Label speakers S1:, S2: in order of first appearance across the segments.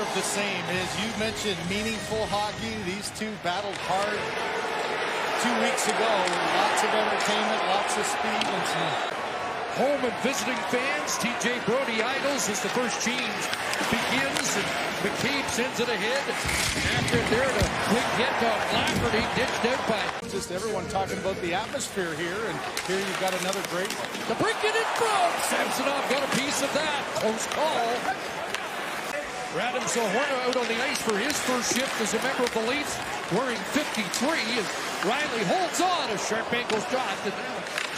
S1: of the same. As you mentioned, meaningful hockey. These two battled hard 2 weeks ago. Lots of entertainment, lots of speed, and some
S2: home and visiting fans. TJ Brodie idles as the first change begins, and McCabe sends it ahead. After there, a quick hit on Lafferty, ditched out by
S1: just everyone talking about the atmosphere here, and here you've got another great one.
S2: the break it in front. Samsonov got a piece of that. Close call. Radim Zohorna out on the ice for his first shift as a member of the Leafs, wearing 53. As Riley holds on, a sharp ankle shot. And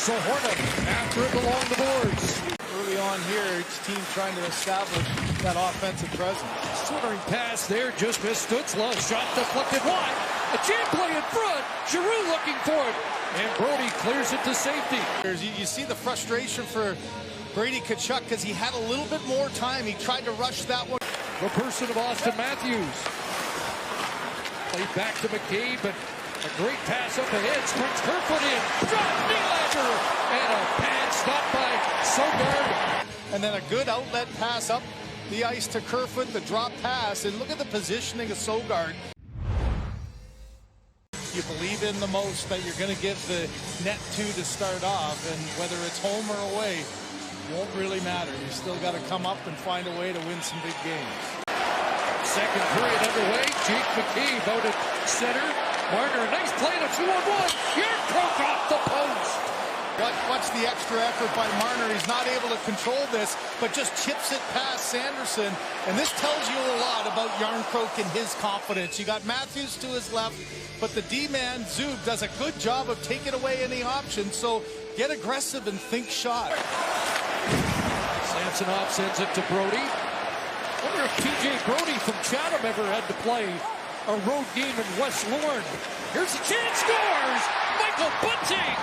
S2: Zohorna after it along the boards.
S1: Early on here, each team trying to establish that offensive presence.
S2: Swimming pass there, just missed Stutzla. Shot deflected wide. A jam play in front. Giroux looking for it. And Brodie clears it to safety.
S1: You see the frustration for Brady Tkachuk because he had a little bit more time. He tried to rush that one.
S2: The person of Austin Matthews. Played back to McCabe, but a great pass up ahead. Springs Kerfoot in. Drop Nylander. And a pad stopped by Sogard.
S1: And then a good outlet pass up the ice to Kerfoot, the drop pass. And look at the positioning of Sogard. You believe in the most that you're going to give the net to start off. And whether it's home or away, won't really matter. You still got to come up and find a way to win some big games.
S2: Second period underway. Jake McCabe out at center. Marner, nice play to 2-on-1. Yarncroke off the post.
S1: Watch the extra effort by Marner. He's not able to control this, but just chips it past Sanderson. And this tells you a lot about Yarncroke and his confidence. You got Matthews to his left, but the D-man, Zub, does a good job of taking away any options. So get aggressive and think shot.
S2: Samsonov sends it to Brodie. I wonder if TJ Brodie from Chatham ever had to play a road game in West Lorne. Here's a chance, scores! Michael Bunting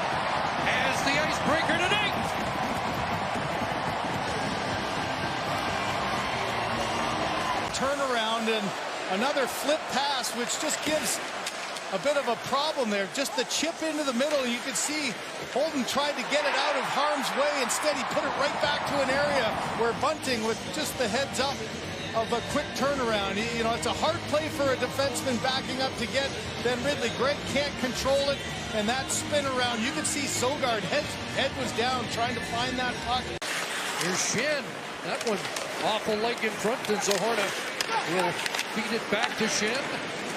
S2: has the icebreaker tonight.
S1: Turnaround and another flip pass, which just gives a bit of a problem there. Just the chip into the middle. You can see Holden tried to get it out of harm's way. Instead, he put it right back to an area where Bunting, with just the heads up of a quick turnaround. You know, it's a hard play for a defenseman backing up to get Ben Ridley. Greg can't control it, and that spin around. You can see Sogard, head was down trying to find that puck.
S2: Here's Shen. That one awful leg in front, and Zohorna will feed it back to Shen.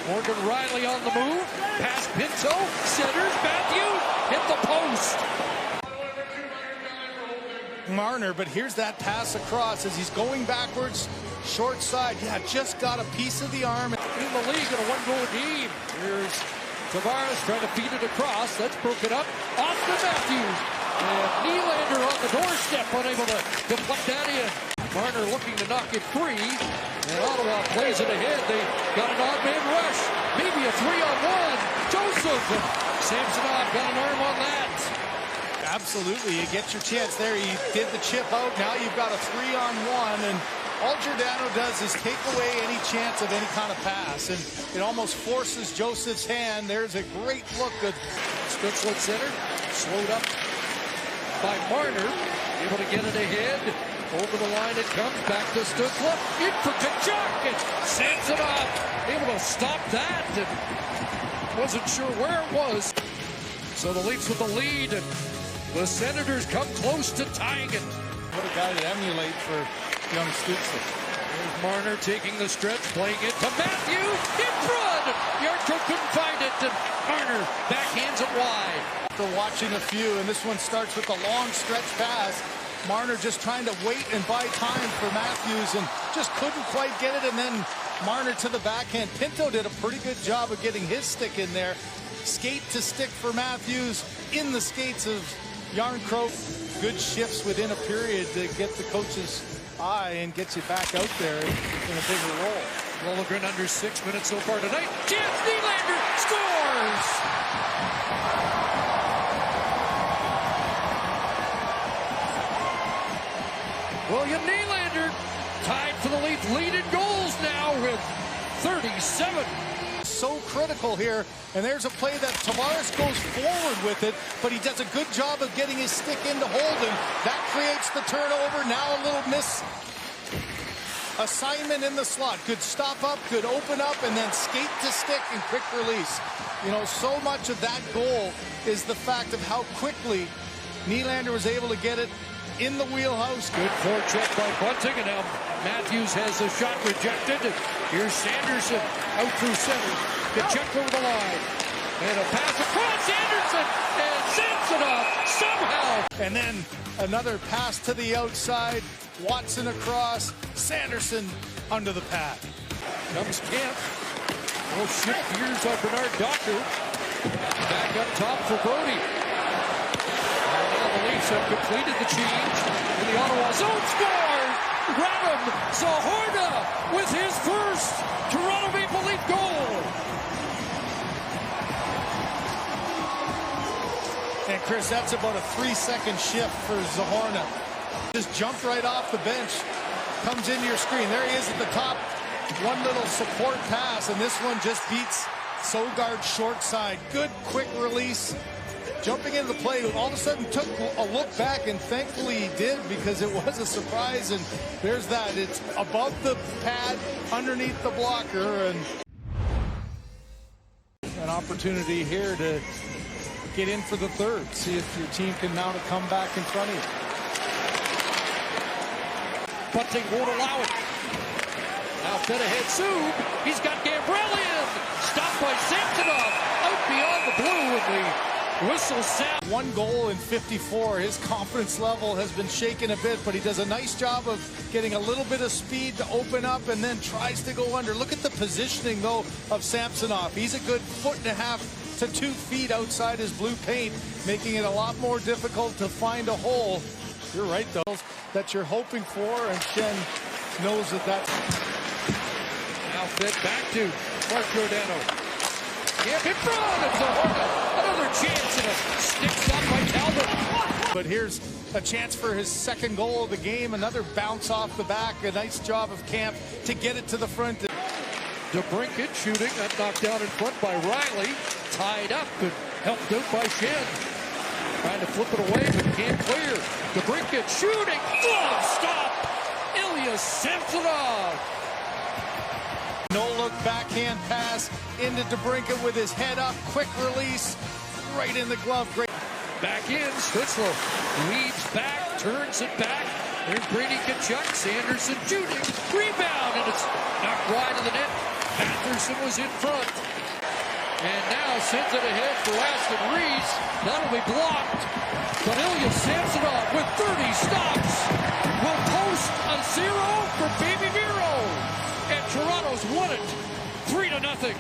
S2: Morgan Riley on the move. Pass Pinto. Centers. Matthews hit the post.
S1: Marner, but here's that pass across as he's going backwards. Short side. Yeah, just got a piece of the arm.
S2: In the league in a one-goal game. Here's Tavares trying to feed it across. That's broken up. Off to Matthews. And Nylander on the doorstep, unable to deflect that in. Marner looking to knock it free. And Ottawa plays it ahead. They got an odd man rush. Maybe a 3-on-1. Joseph. And Samsonov got an arm on that.
S1: Absolutely. You get your chance there. He did the chip out. Now you've got a 3-on-1. And all Giordano does is take away any chance of any kind of pass. And it almost forces Joseph's hand. There's a great look.
S2: Stutzla center. Slowed up by Marner. Able to get it ahead. Over the line it comes, back to Stutzla. In for Tkachuk, and Samsonov able to stop that, and wasn't sure where it was. So the Leafs with the lead, and the Senators come close to tying it.
S1: What a guy to emulate for young Stutzla.
S2: There's Marner taking the stretch, playing it to Matthews, in front! Yarncroke couldn't find it, and Marner backhands it wide.
S1: After watching a few, and this one starts with a long stretch pass. Marner just trying to wait and buy time for Matthews and just couldn't quite get it. And then Marner to the backhand. Pinto did a pretty good job of getting his stick in there. Skate to stick for Matthews in the skates of Yarncroke. Good shifts within a period to get the coach's eye and gets you back out there in a bigger role.
S2: Liljegren under 6 minutes so far tonight. Chance, Nylander scores! William Nylander tied for the Leafs lead in goals now with 37.
S1: So critical here, and there's a play that Tavares goes forward with it, but he does a good job of getting his stick into Holden. That creates the turnover. Now a little miss assignment in the slot. Could stop up, could open up, and then skate to stick and quick release. You know, so much of that goal is the fact of how quickly Nylander was able to get it in the wheelhouse.
S2: Good forecheck by Bunting, and now Matthews has a shot rejected. Here's Sanderson out through center. Kachuk over the line. And a pass across Anderson, and Samsonov somehow.
S1: And then another pass to the outside. Watson across. Sanderson under the pad.
S2: Comes Kemp. Oh, shift gears on Bernard Doctor. Back up top for Brody. And now the Leafs have completed the change in the Ottawa zone. Score! Radim Zohorna with his first Toronto Maple Leaf goal.
S1: And Chris, that's about a 3-second shift for Zohorna. Just jumped right off the bench, comes into your screen. There he is at the top. One little support pass, and this one just beats Sogard's short side. Good quick release. Jumping into the play, all of a sudden took a look back, and thankfully he did, because it was a surprise. And there's that. It's above the pad, underneath the blocker, and an opportunity here to get in for the third. See if your team can mount a comeback in front of you.
S2: Bunting won't allow it. Now fed ahead Sub. He's got Gabrielian. Stopped by Samsonov. Out beyond the blue, and the whistle sound.
S1: 1 goal in 54. His confidence level has been shaken a bit, but he does a nice job of getting a little bit of speed to open up and then tries to go under. Look at the positioning, though, of Samsonov. He's a good 1.5 to 2 feet outside his blue paint, making it a lot more difficult to find a hole. You're right, though, that you're hoping for, and Shen knows that that's...
S2: Now fed back to Mark Giordano. Camp in front of Zohorna. Another chance, and a stick stop by Talbot.
S1: But here's a chance for his second goal of the game. Another bounce off the back. A nice job of Camp to get it to the front.
S2: DeBrincat shooting. That knocked down in front by Riley. Tied up, but helped out by Shen. Trying to flip it away, but can't clear. DeBrincat shooting. Glove stop. Ilya Samsonov.
S1: No-look backhand pass into DeBrincat with his head up. Quick release right in the glove. Great.
S2: Back in. Stützle leads back, turns it back. There's Brady Kachuk. Sanderson shooting. Rebound, and it's knocked wide of the net. Patterson was in front. And now sends it ahead for Aston Reese. That'll be blocked. But Ilya Samsonov with 30 stops will post a 0 for Baby Miro. And Toronto's won it 3-0.